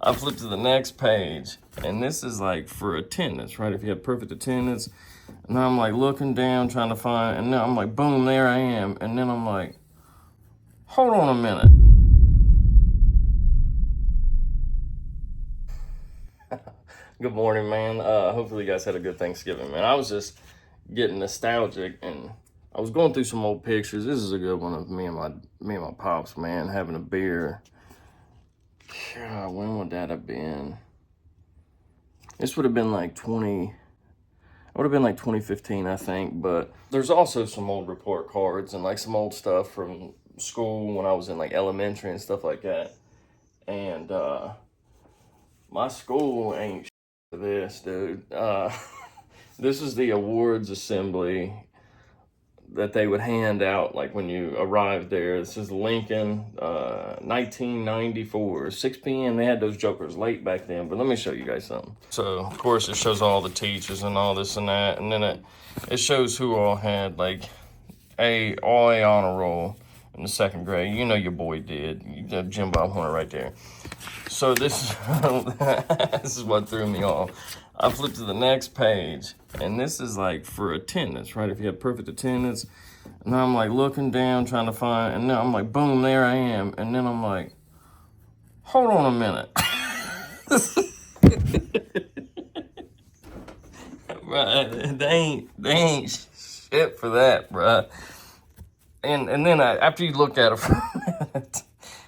I flip to the next page, and this is like for attendance, right? If you have perfect attendance, and I'm like looking down trying to find, and then I'm like, boom, there I am. And then I'm like, hold on a minute. Good morning, man. Hopefully you guys had a good Thanksgiving, man. I was just getting nostalgic, and I was going through some old pictures. This is a good one of me and my pops, man, having a beer. God, when would that have been? This would have been like 2015, I think. But there's also some old report cards and like some old stuff from school when I was in like elementary and stuff like that. And my school ain't for this, dude. This is the awards assembly that they would hand out like when you arrived there. This is Lincoln, 1994, 6 p.m. They had those jokers late back then, but let me show you guys something. So of course it shows all the teachers and all this and that, and then it shows who all had like all A honor roll in the second grade. You know your boy did. You have Jim Bob Horner right there. So this is what threw me off. I flip to the next page, and this is like for attendance, right? If you have perfect attendance, and I'm like looking down trying to find, and then I'm like, boom, there I am. And then I'm like, hold on a minute. Bruh, they ain't shit for that, bruh. And then after you look at it for a minute,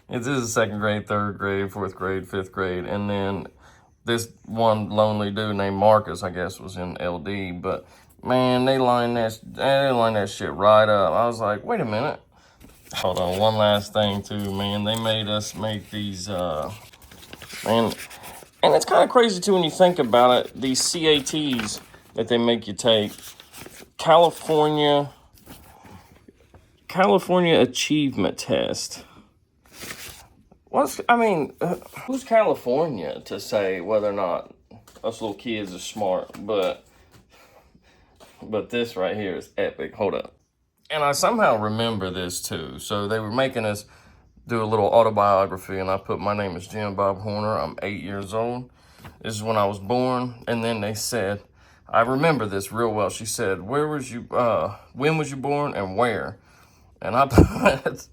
this is second grade, third grade, fourth grade, fifth grade, and then this one lonely dude named Marcus, I guess, was in LD. But man, they lined that shit right up. I was like, wait a minute. Hold on, one last thing too, man. They made us make these, man, and it's kind of crazy too when you think about it. These CATs that they make you take, California Achievement Test. Who's California to say whether or not us little kids are smart? But this right here is epic. Hold up. And I somehow remember this too. So they were making us do a little autobiography, and I put, my name is Jim Bob Horner. I'm 8 years old. This is when I was born. And then they said, I remember this real well. She said, when was you born and where? And I put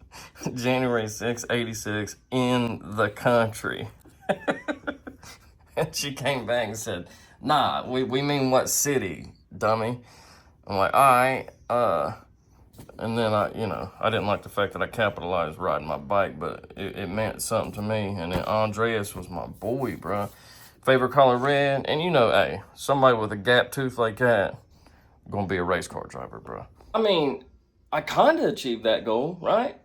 January 6, 86 in the country. And she came back and said, nah, we mean what city, dummy? I'm like, all right. And then I didn't like the fact that I capitalized riding my bike, but it meant something to me. And then Andreas was my boy, bro. Favorite color, red. And hey, somebody with a gap tooth like that, gonna be a race car driver, bro. I mean, I kind of achieved that goal, right?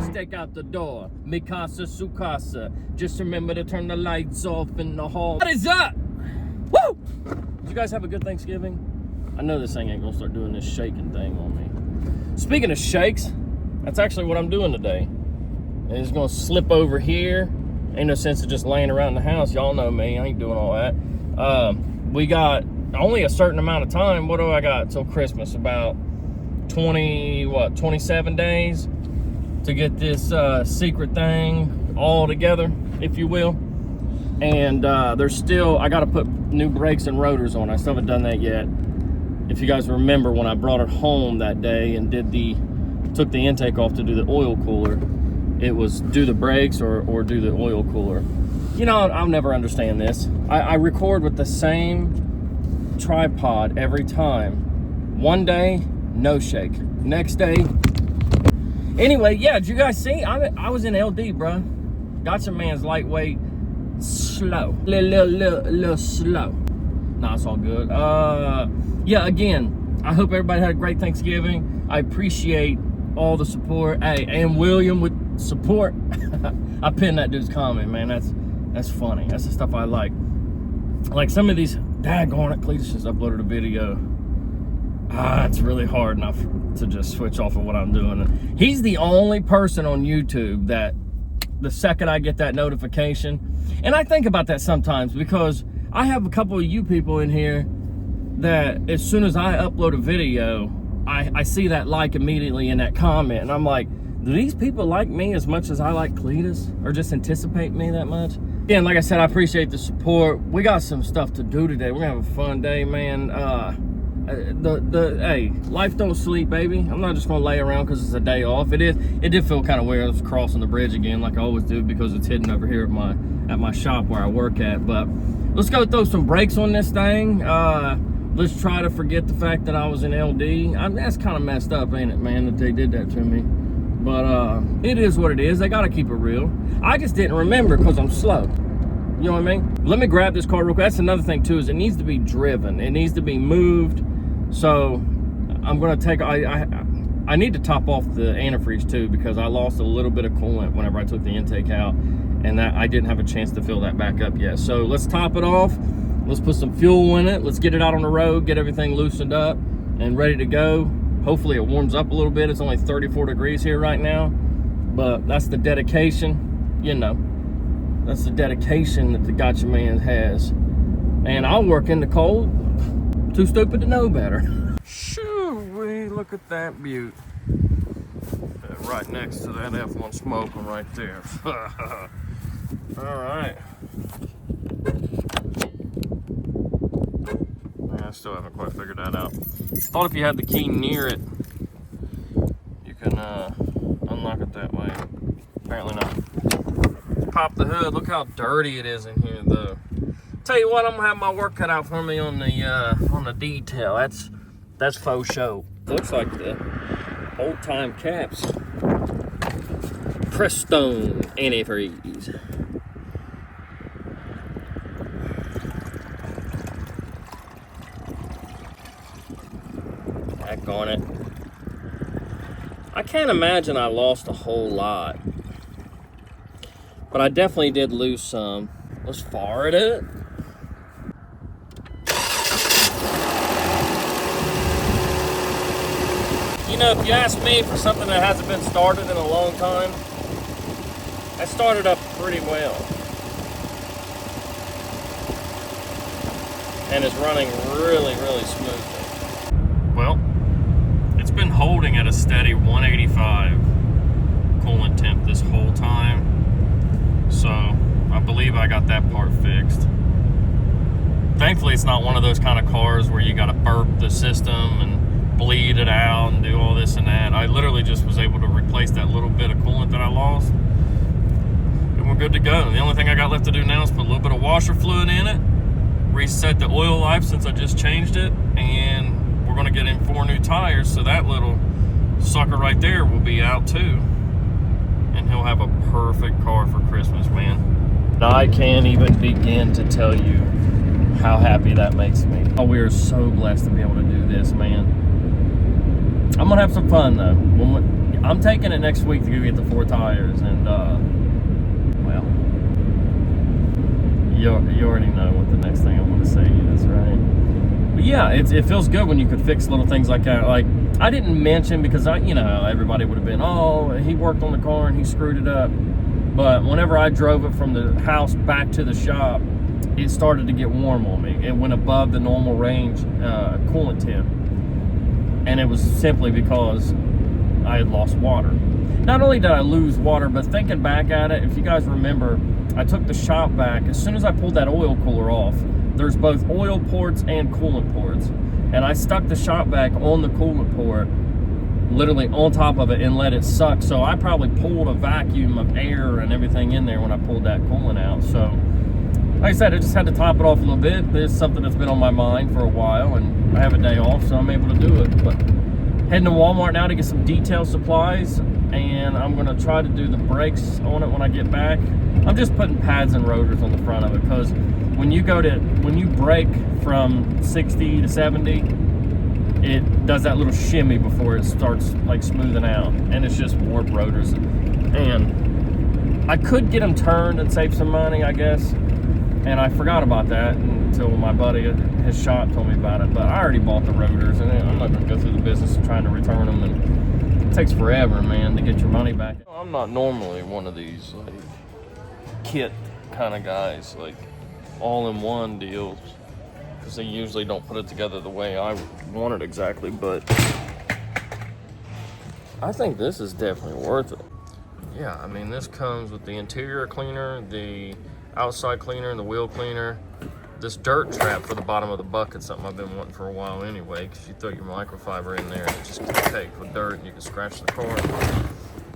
Stake out the door, Mikasa Sukasa. Just remember to turn the lights off in the hall. What is up? Woo! Did you guys have a good Thanksgiving? I know this thing ain't gonna start doing this shaking thing on me. Speaking of shakes, that's actually what I'm doing today. And it's gonna slip over here. Ain't no sense of just laying around the house. Y'all know me, I ain't doing all that. We got only a certain amount of time. What do I got till Christmas? About 27 days to get this secret thing all together, if you will. And I gotta put new brakes and rotors on. I still haven't done that yet. If you guys remember when I brought it home that day and took the intake off to do the oil cooler, it was do the brakes or do the oil cooler. I'll never understand this. I record with the same tripod every time. One day, no shake. Next day. Anyway, yeah, did you guys see? I was in LD, bro. Got some man's lightweight, slow. Little slow. Nah, it's all good. Yeah, again, I hope everybody had a great Thanksgiving. I appreciate all the support. Hey, and William with support. I pinned that dude's comment, man. That's funny. That's the stuff I like. Like some of these, daggone it, Cletus just uploaded a video. It's really hard enough to just switch off of what I'm doing. He's the only person on YouTube that the second I get that notification, and I think about that sometimes because I have a couple of you people in here that as soon as I upload a video, I see that like immediately in that comment, and I'm like, do these people like me as much as I like Cletus, or just anticipate me that much? Again, like I said, I appreciate the support. We got some stuff to do today. We're gonna have a fun day, man. Hey, life don't sleep, baby. I'm not just gonna lay around because it's a day off. It did feel kind of weird. I was crossing the bridge again, like I always do, because it's hidden over here at my shop where I work at. But let's go throw some brakes on this thing. Let's try to forget the fact that I was in LD. That's kind of messed up, ain't it, man, that they did that to me? But it is what it is. They gotta keep it real. I just didn't remember because I'm slow. You know what I mean? Let me grab this car real quick. That's another thing too, is it needs to be driven. It needs to be moved. So I'm gonna take, I need to top off the antifreeze too, because I lost a little bit of coolant whenever I took the intake out, and that I didn't have a chance to fill that back up yet. So let's top it off. Let's put some fuel in it. Let's get it out on the road, get everything loosened up and ready to go. Hopefully it warms up a little bit. It's only 34 degrees here right now, but that's the dedication, you know. That's the dedication that the Gotcha Man has. And I'll work in the cold. Too stupid to know better. Shoo-wee, look at that beaut. Right next to that F1 smoking right there. All right. I still haven't quite figured that out. Thought if you had the key near it, you can unlock it that way. Apparently not. Pop the hood. Look how dirty it is in here, though. Tell you what, I'm gonna have my work cut out for me on the detail. That's faux show. Looks like the old time caps. Prestone antifreeze. Back on it. I can't imagine I lost a whole lot, but I definitely did lose some. Let's fire it. You know, if you ask me, for something that hasn't been started in a long time, I started up pretty well. And is running really, really smoothly. Well, it's been holding at a steady 185 coolant temp this whole time. So I believe I got that part fixed. Thankfully, it's not one of those kind of cars where you got to burp the system and bleed it out and do all this and that. I literally just was able to replace that little bit of coolant that I lost, and we're good to go. The only thing I got left to do now is put a little bit of washer fluid in it, reset the oil life since I just changed it, and we're going to get in 4 new tires, so that little sucker right there will be out too, and he'll have a perfect car for Christmas, man. I can't even begin to tell you how happy that makes me. Oh, we are so blessed to be able to do this, man. I'm gonna have some fun though. I'm taking it next week to go get the 4 tires, and well, you already know what the next thing I'm gonna say is, right? But yeah, it feels good when you could fix little things like that. Like, I didn't mention, because you know, everybody would have been, oh, he worked on the car and he screwed it up. But whenever I drove it from the house back to the shop, it started to get warm on me. It went above the normal range coolant temp. And it was simply because I had lost water. Not only did I lose water, but thinking back at it, if you guys remember, I took the shop back. As soon as I pulled that oil cooler off, there's both oil ports and coolant ports. And I stuck the shop vac on the coolant port, literally on top of it, and let it suck. So I probably pulled a vacuum of air and everything in there when I pulled that coolant out. So, like I said, I just had to top it off a little bit. It's something that's been on my mind for a while, and I have a day off, so I'm able to do it. But heading to Walmart now to get some detail supplies, and I'm gonna try to do the brakes on it when I get back. I'm just putting pads and rotors on the front of it, because when you brake from 60 to 70, it does that little shimmy before it starts like smoothing out, and it's just warp rotors. And I could get them turned and save some money, I guess. And I forgot about that until my buddy at his shop told me about it. But I already bought the rotors, and I'm not going to go through the business of trying to return them. And it takes forever, man, to get your money back. I'm not normally one of these like kit kind of guys, like all-in-one deals. because they usually don't put it together the way I want it exactly, but I think this is definitely worth it. Yeah, I mean, this comes with the interior cleaner, the outside cleaner, and the wheel cleaner. This dirt trap for the bottom of the bucket, something I've been wanting for a while anyway, because you throw your microfiber in there and it just gets caked with dirt and you can scratch the car.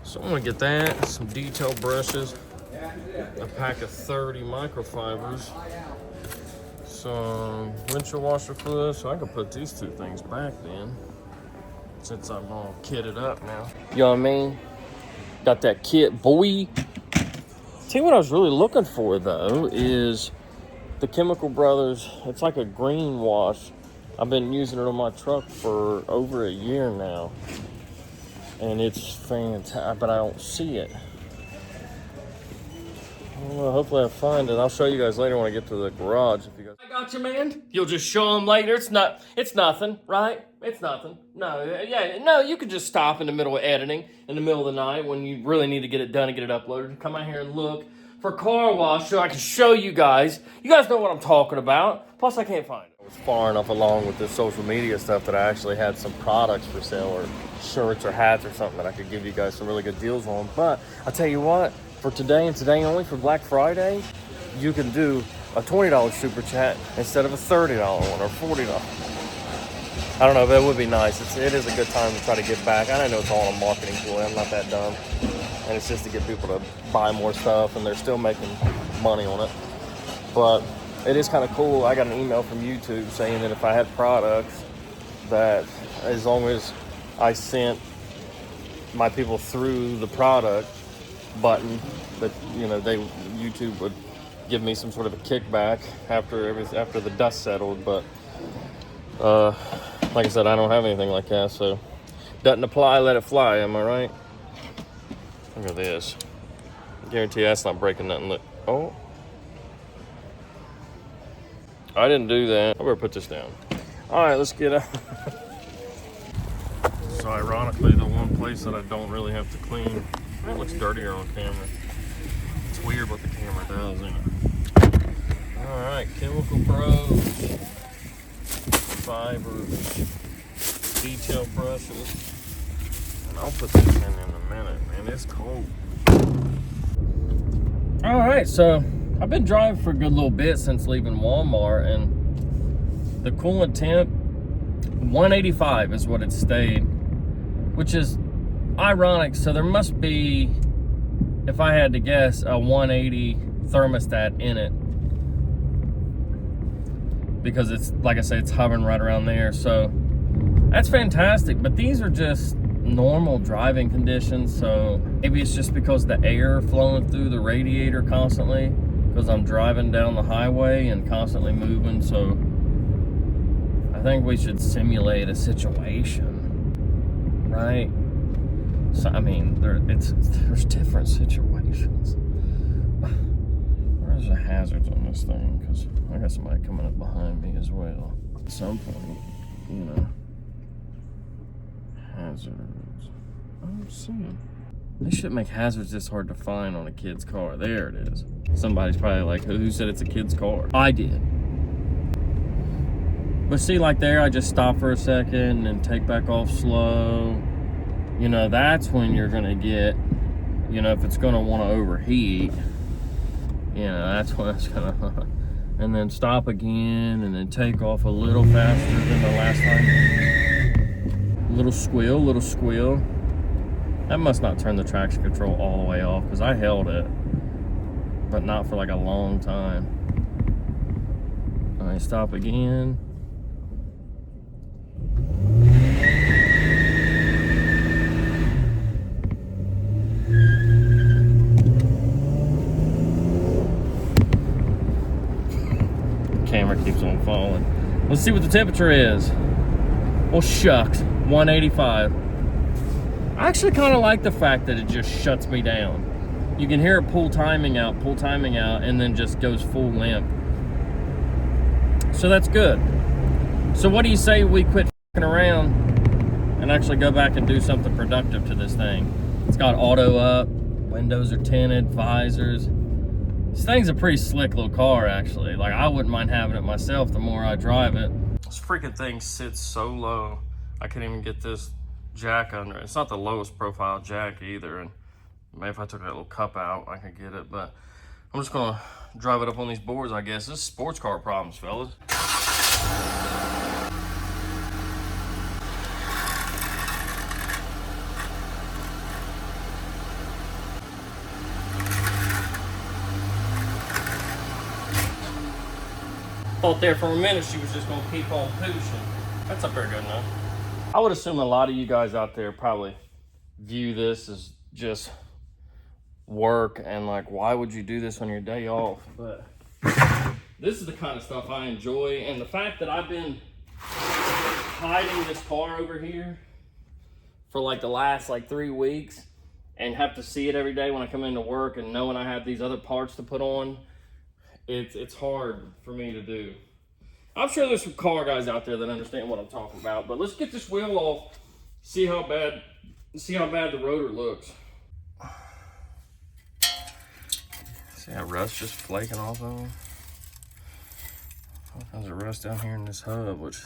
So I'm gonna get that, some detail brushes, a pack of 30 microfibers, some windshield washer fluid, so I can put these two things back then, since I'm all kitted up now. You know what I mean? Got that kit, boy. Tell you what I was really looking for though is the Chemical Brothers. It's like a green wash. I've been using it on my truck for over a year now, and it's fantastic, but I don't see it. Well, hopefully I find it. I'll show you guys later when I get to the garage. If you guys, I got you, man. You'll just show them later. It's nothing, right? It's nothing. No, yeah, no. You could just stop in the middle of editing, in the middle of the night when you really need to get it done and get it uploaded. Come out here and look for car wash so I can show you guys. You guys know what I'm talking about. Plus, I can't find it. I was far enough along with this social media stuff that I actually had some products for sale, or shirts or hats or something that I could give you guys some really good deals on. But I'll tell you what, for today and today only, for Black Friday, you can do a $20 super chat instead of a $30 one or $40. I don't know, but it would be nice. It is a good time to try to get back. I know it's all a marketing ploy. I'm not that dumb. And it's just to get people to buy more stuff, and they're still making money on it. But it is kind of cool. I got an email from YouTube saying that if I had products, that as long as I sent my people through the product button, that YouTube would give me some sort of a kickback after the dust settled. But like I said, I don't have anything like that, so doesn't apply. Let it fly. Am I right? Look at this. I guarantee that's not breaking nothing. Look. Oh. I didn't do that. I better put this down. All right, let's get out. So ironically, the one place that I don't really have to clean, it looks dirtier on camera. It's weird what the camera does, isn't it? All right, Chemical Pros, fibers, detail brushes. I'll put this in a minute, man. It's cold. All right, so I've been driving for a good little bit since leaving Walmart, and the coolant temp, 185 is what it stayed, which is ironic. So there must be, if I had to guess, a 180 thermostat in it, because it's, like I said, it's hovering right around there. So that's fantastic, but these are just normal driving conditions, so maybe it's just because the air flowing through the radiator constantly, because I'm driving down the highway and constantly moving. So I think we should simulate a situation, right? So I mean, there's different situations. Where's the hazards on this thing? Because I got somebody coming up behind me as well. At some point, hazards. I don't see them. They shouldn't make hazards this hard to find on a kid's car. There it is. Somebody's probably like, who said it's a kid's car? I did. But see, like there, I just stop for a second and take back off slow. That's when you're gonna get, if it's gonna want to overheat, that's when it's gonna, and then stop again and then take off a little faster than the last time. Little squeal. That must not turn the traction control all the way off, because I held it, but not for like a long time. All right, stop again. Camera keeps on falling. Let's see what the temperature is. Well, shucks, 185. I actually kind of like the fact that it just shuts me down. You can hear it pull timing out, and then just goes full limp. So that's good. So what do you say we quit f***ing around and actually go back and do something productive to this thing? It's got auto up, windows are tinted, visors, This thing's a pretty slick little car, actually. Like, I wouldn't mind having it myself the more I drive it. This freaking thing sits so low, I can't even get this jack under it. It's not the lowest profile jack either, and maybe if I took that little cup out, I could get it, but I'm just gonna drive it up on these boards, I guess. This is sports car problems, fellas. Thought there for a minute she was just gonna keep on pushing. That's up there good enough. I would assume a lot of you guys out there probably view this as just work and like, why would you do this on your day off? But this is the kind of stuff I enjoy, and the fact that I've been hiding this car over here for like the last like 3 weeks and have to see it every day when I come into work, and knowing I have these other parts to put on, it's hard for me to do. I'm sure there's some car guys out there that understand what I'm talking about, but let's get this wheel off, see how bad the rotor looks. See how rust just flaking off of them? There's a rust down here in this hub, which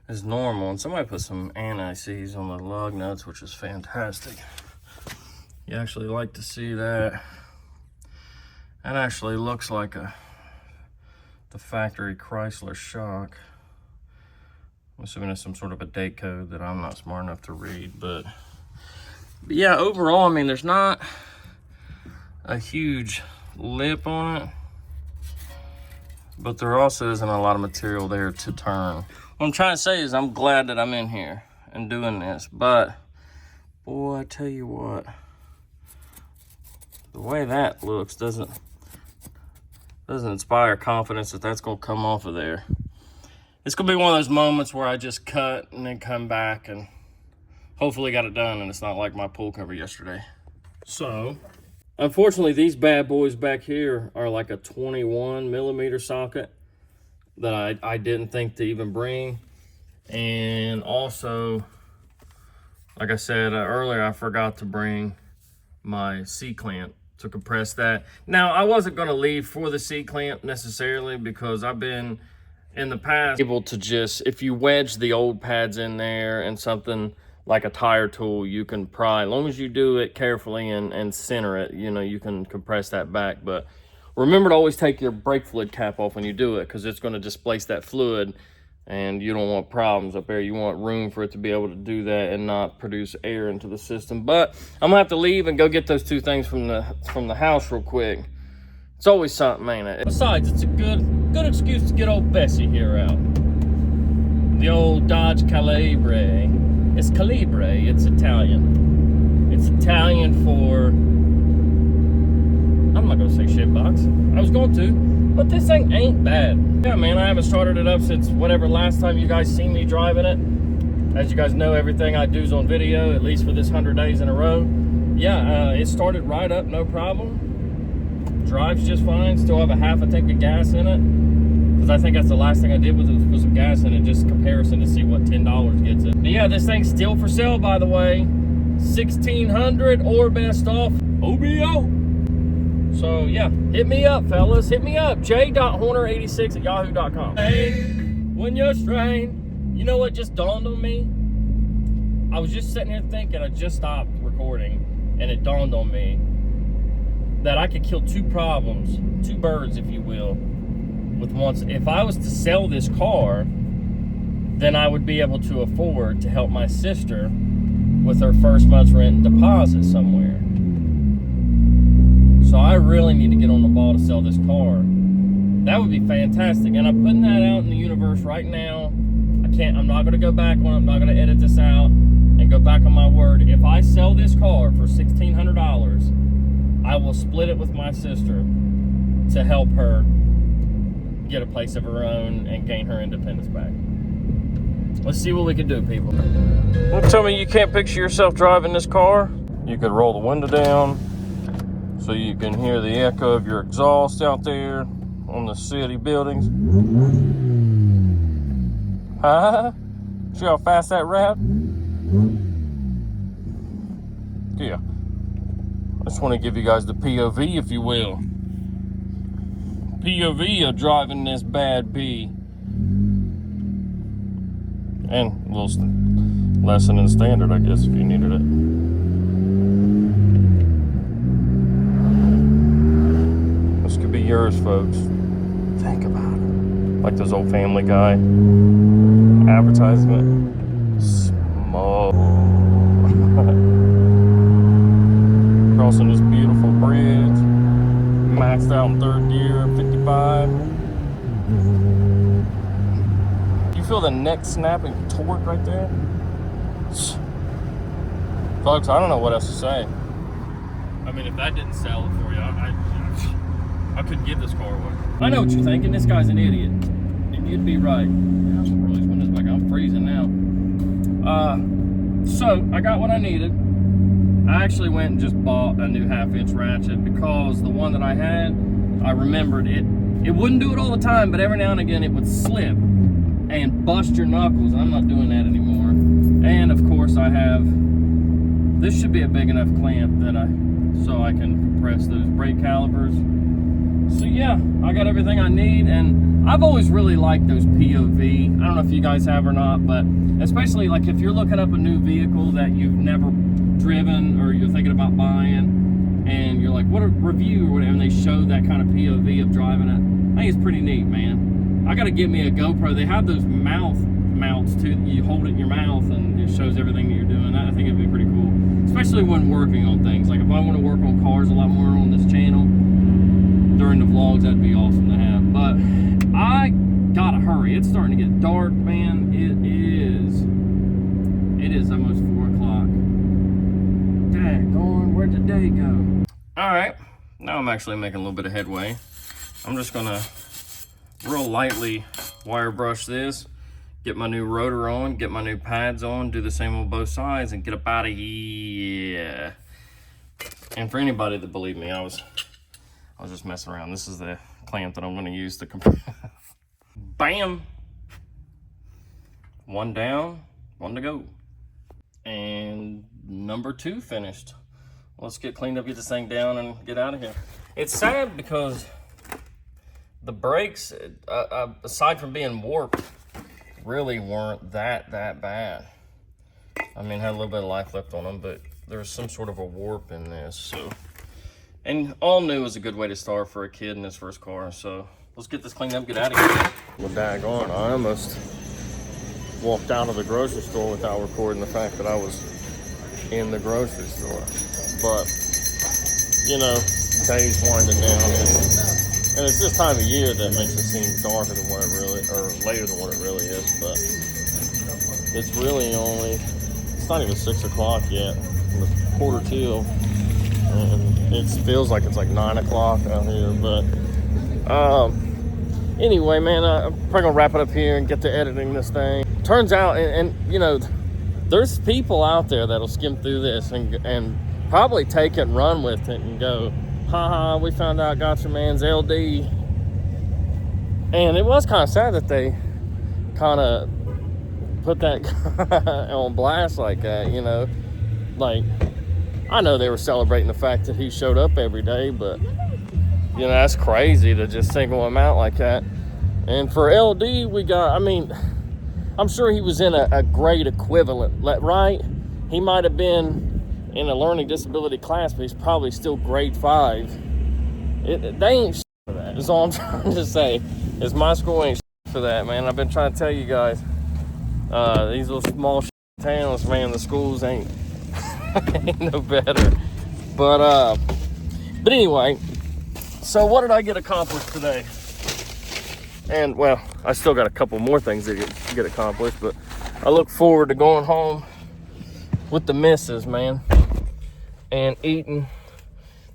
is normal, and somebody put some anti-seize on the lug nuts, which is fantastic. You actually like to see that. That actually looks like the factory Chrysler shock. I'm assuming it's some sort of a date code that I'm not smart enough to read, but yeah, overall, I mean, there's not a huge lip on it, but there also isn't a lot of material there to turn. What I'm trying to say is I'm glad that I'm in here and doing this, but boy, I tell you what, the way that looks doesn't inspire confidence that that's gonna come off of there. It's gonna be one of those moments where I just cut and then come back and hopefully got it done, and it's not like my pool cover yesterday. So, unfortunately, these bad boys back here are like a 21 millimeter socket that I didn't think to even bring. And also, like I said earlier, I forgot to bring my C-clamp to compress that. Now, I wasn't gonna leave for the C-clamp necessarily, because I've been in the past able to just, if you wedge the old pads in there and something like a tire tool, you can pry, as long as you do it carefully and center it, you know, you can compress that back. But remember to always take your brake fluid cap off when you do it, because it's going to displace that fluid, and you don't want problems up there. You want room for it to be able to do that and not produce air into the system. But I'm gonna have to leave and go get those two things from the house real quick. It's always something, ain't it? Besides, it's a good excuse to get old Bessie here out. The old Dodge Calibre. It's Calibre, it's Italian. It's Italian for, I'm not gonna say shitbox. I was going to, but this thing ain't bad. Yeah, man, I haven't started it up since whatever last time you guys seen me driving it. As you guys know, everything I do is on video, at least for this 100 days in a row. Yeah, it started right up, no problem. Drives just fine. Still have a half a tank of gas in it, because I think that's the last thing I did was put some gas in it, just comparison to see what $10 gets it. But yeah, this thing's still for sale, by the way. 1600 or best off OBO. So yeah, hit me up, fellas. Hit me up. j.horner86@yahoo.com. Hey, when you're strained, you know what just dawned on me? I was just sitting here thinking, I just stopped recording, and it dawned on me that I could kill two birds, if you will, with once. If I was to sell this car, then I would be able to afford to help my sister with her first month's rent and deposit somewhere. So I really need to get on the ball to sell this car. That would be fantastic. And I'm putting that out in the universe right now. I'm not gonna go back on it. I'm not gonna edit this out and go back on my word. If I sell this car for $1,600, I will split it with my sister to help her get a place of her own and gain her independence back. Let's see what we can do, people. Don't tell me you can't picture yourself driving this car. You could roll the window down so you can hear the echo of your exhaust out there on the city buildings. Huh? See how fast that revved? Yeah. I just want to give you guys the POV, if you will. POV of driving this bad B. And a little lesson in standard, I guess, if you needed it. This could be yours, folks. Think about it. Like those old Family Guy advertisement. Small. Crossing this beautiful bridge. Maxed out in third gear, 55. You feel the neck snapping torque right there? Folks, I don't know what else to say. I mean, if that didn't sell it for you, I couldn't give this car away. I know what you're thinking. This guy's an idiot. And you'd be right. Yeah, I'll roll these windows back. I'm freezing now. So, I got what I needed. I actually went and just bought a new 1/2-inch ratchet because the one that I had, I remembered it wouldn't do it all the time, but every now and again it would slip and bust your knuckles. I'm not doing that anymore. And of course I have, this should be a big enough clamp that so I can compress those brake calipers. So yeah, I got everything I need, and I've always really liked those POV. I don't know if you guys have or not, but especially like if you're looking up a new vehicle that you've never driven or you're thinking about buying, and you're like, what a review or whatever, and they show that kind of POV of driving it. I think it's pretty neat, man. I gotta get me a GoPro. They have those mouth mounts too. You hold it in your mouth and it shows everything that you're doing. I think it'd be pretty cool, especially when working on things. Like if I want to work on cars a lot more on this channel during the vlogs, that'd be awesome to have. But I gotta hurry. It's starting to get dark, man. It is almost 4 o'clock. Daggone, where'd the day go? All right, now I'm actually making a little bit of headway. I'm just gonna real lightly wire brush this, get my new rotor on, get my new pads on, do the same on both sides, and get up out of here. And for anybody that believed me, I was just messing around. This is the clamp that I'm gonna use to compress. Bam! One down, one to go. And number 2 finished. Let's get cleaned up, get this thing down, and get out of here. It's sad because the brakes, aside from being warped, really weren't that bad. I mean, had a little bit of life left on them, but there's some sort of a warp in this. So, and all new is a good way to start for a kid in his first car. So let's get this cleaned up, get out of here. Well, daggone, I almost walked out of the grocery store without recording the fact that I was in the grocery store. But, you know, day's winding down, and it's this time of year that makes it seem darker than what it really, or later than what it really is. But it's really only, it's not even 6 o'clock yet. It's 1:45, and it feels like it's like 9 o'clock out here. But anyway, man, I'm probably gonna wrap it up here and get to editing this thing. Turns out, and you know, there's people out there that'll skim through this and probably take it and run with it and go, haha, we found out got your man's LD. And it was kind of sad that they kind of put that on blast like that, you know. Like, I know they were celebrating the fact that he showed up every day, but, you know, that's crazy to just single him out like that. And for LD, we got, I mean, I'm sure he was in a grade equivalent, right? He might have been in a learning disability class, but he's probably still grade 5. They ain't for that, is all I'm trying to say. Is my school ain't for that, man. I've been trying to tell you guys, these little small towns, man, the schools ain't, ain't no better. But anyway, so what did I get accomplished today? And, well, I still got a couple more things to get accomplished, but I look forward to going home with the missus, man, and eating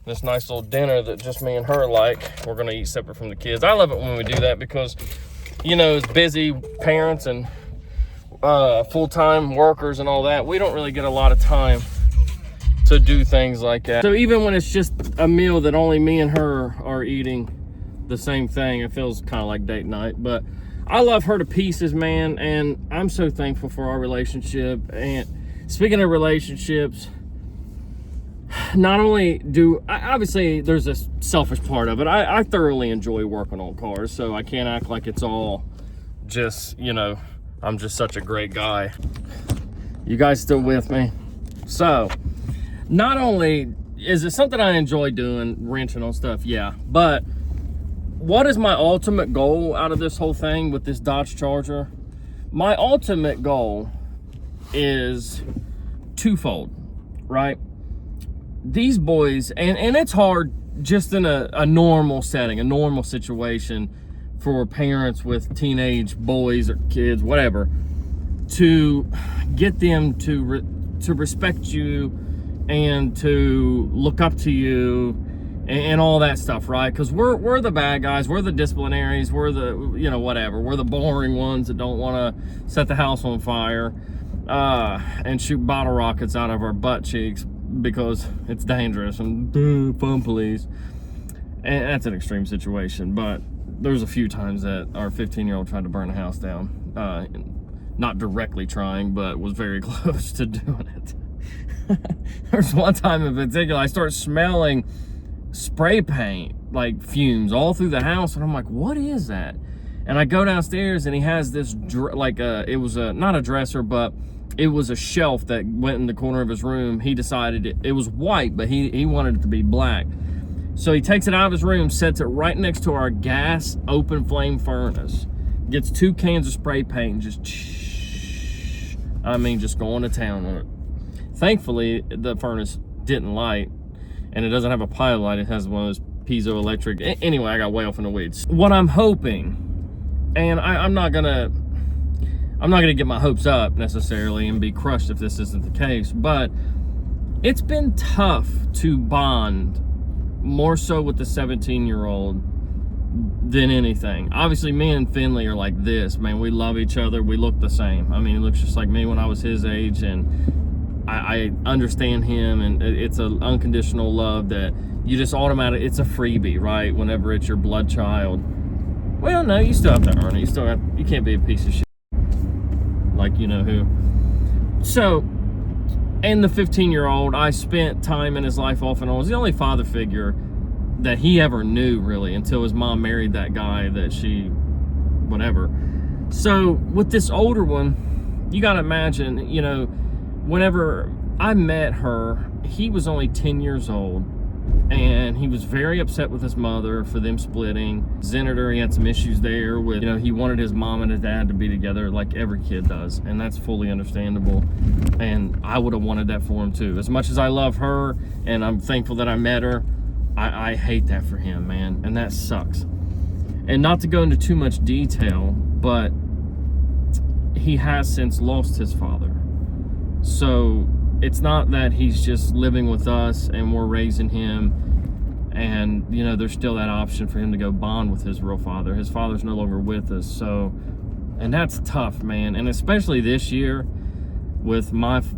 this nice little dinner that just me and her like. We're gonna eat separate from the kids. I love it when we do that because, you know, as busy parents and full-time workers and all that, we don't really get a lot of time to do things like that. So even when it's just a meal that only me and her are eating the same thing, it feels kind of like date night. But I love her to pieces, man, and I'm so thankful for our relationship. And speaking of relationships, not only do obviously there's a selfish part of it. I thoroughly enjoy working on cars, so I can't act like it's all just, you know, I'm just such a great guy. You guys still with me? So not only is it something I enjoy doing, wrenching on stuff, yeah, but what is my ultimate goal out of this whole thing with this Dodge Charger? My ultimate goal is twofold, right? These boys, and it's hard just in a normal setting, a normal situation for parents with teenage boys or kids, whatever, to get them to respect you and to look up to you and all that stuff, right? Because we're the bad guys, we're the disciplinaries, we're the, you know, whatever, we're the boring ones that don't want to set the house on fire and shoot bottle rockets out of our butt cheeks because it's dangerous and fun police. And that's an extreme situation, but there's a few times that our 15-year-old tried to burn a house down, not directly trying, but was very close to doing it. There's one time in particular I started smelling spray paint, like fumes, all through the house, and I'm like, what is that? And I go downstairs and he has this it was not a dresser, but it was a shelf that went in the corner of his room. He decided it was white, but he wanted it to be black, so he takes it out of his room, sets it right next to our gas open flame furnace, gets 2 cans of spray paint and just just going to town on it. Thankfully the furnace didn't light, and it doesn't have a pilot light. It has one of those piezoelectric. Anyway, I got way off in the weeds. What I'm hoping, and I'm not gonna get my hopes up necessarily and be crushed if this isn't the case, but it's been tough to bond more so with the 17-year-old than anything. Obviously, me and Finley are like this, man. We love each other. We look the same. I mean, he looks just like me when I was his age, and I understand him, and it's an unconditional love that you just automatically, it's a freebie, right? Whenever it's your blood child. Well, no, you still have to earn it. You can't be a piece of shit like you know who. So, and the 15-year-old, I spent time in his life off and on. Was the only father figure that he ever knew, really, until his mom married that guy that she, whatever. So, with this older one, you gotta imagine, you know, whenever I met her, he was only 10 years old, and he was very upset with his mother for them splitting. Senator, he had some issues there with, you know, he wanted his mom and his dad to be together like every kid does, and that's fully understandable, and I would have wanted that for him too. As much as I love her and I'm thankful that I met her, I hate that for him, man, and that sucks. And not to go into too much detail, but he has since lost his father. So it's not that he's just living with us and we're raising him, and you know, there's still that option for him to go bond with his real father. His father's no longer with us, so, and that's tough, man. And especially this year with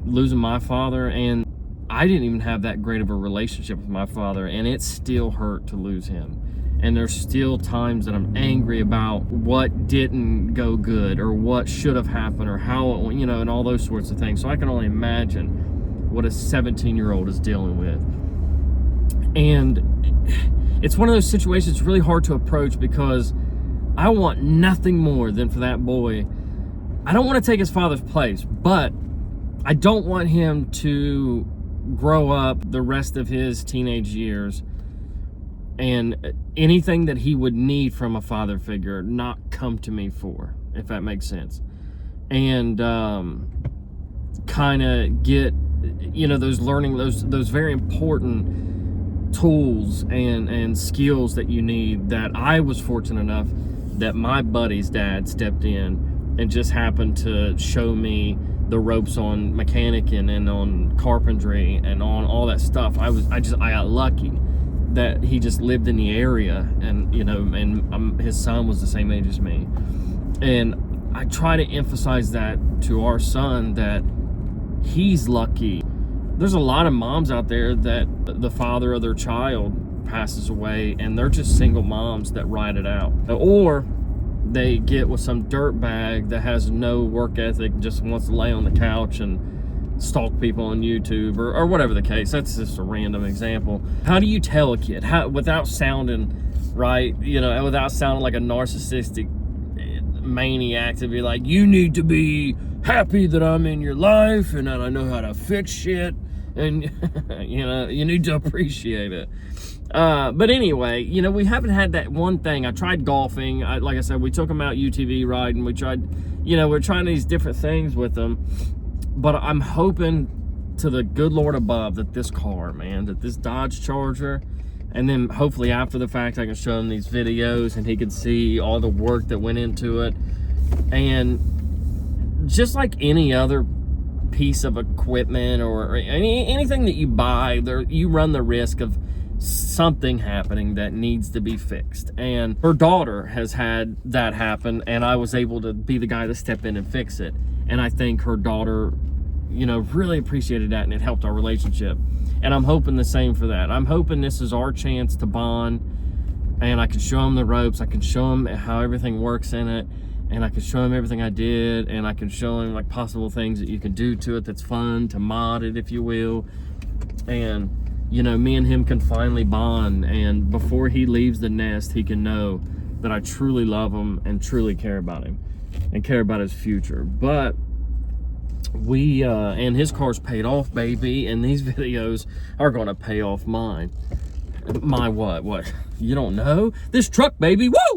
losing my father, and I didn't even have that great of a relationship with my father, and it still hurt to lose him. And there's still times that I'm angry about what didn't go good or what should have happened or how, you know, and all those sorts of things. So I can only imagine what a 17-year-old is dealing with. And it's one of those situations really hard to approach, because I want nothing more than for that boy. I don't want to take his father's place, but I don't want him to grow up the rest of his teenage years and anything that he would need from a father figure not come to me for, if that makes sense. And kind of get, you know, those learning, those very important tools and skills that you need, that I was fortunate enough that my buddy's dad stepped in and just happened to show me the ropes on mechanicing and on carpentry and on all that stuff. I got lucky that he just lived in the area, and you know, and his son was the same age as me. And I try to emphasize that to our son, that he's lucky. There's a lot of moms out there that the father of their child passes away and they're just single moms that ride it out, or they get with some dirtbag that has no work ethic, just wants to lay on the couch and stalk people on YouTube or whatever the case. That's just a random example. How do you tell a kid without sounding right, you know, without sounding like a narcissistic maniac, to be like, you need to be happy that I'm in your life and that I know how to fix shit, and you know, you need to appreciate it. But anyway, you know, we haven't had that one thing. I tried golfing. Like I said, we took them out UTV riding. We tried, you know, we're trying these different things with them. But I'm hoping to the good Lord above that this car, man, that this Dodge Charger, and then hopefully after the fact I can show him these videos and he can see all the work that went into it. And just like any other piece of equipment or anything that you buy, you run the risk of something happening that needs to be fixed. And her daughter has had that happen, and I was able to be the guy to step in and fix it. And I think her daughter, you know, really appreciated that, and it helped our relationship. And I'm hoping the same for that. I'm hoping this is our chance to bond, and I can show him the ropes. I can show him how everything works in it, and I can show him everything I did, and I can show him like possible things that you can do to it that's fun, to mod it, if you will. And you know, me and him can finally bond, and before he leaves the nest, he can know that I truly love him and truly care about him and care about his future. But we, and his car's paid off, baby, and these videos are gonna pay off mine. My what? You don't know? This truck, baby, woo!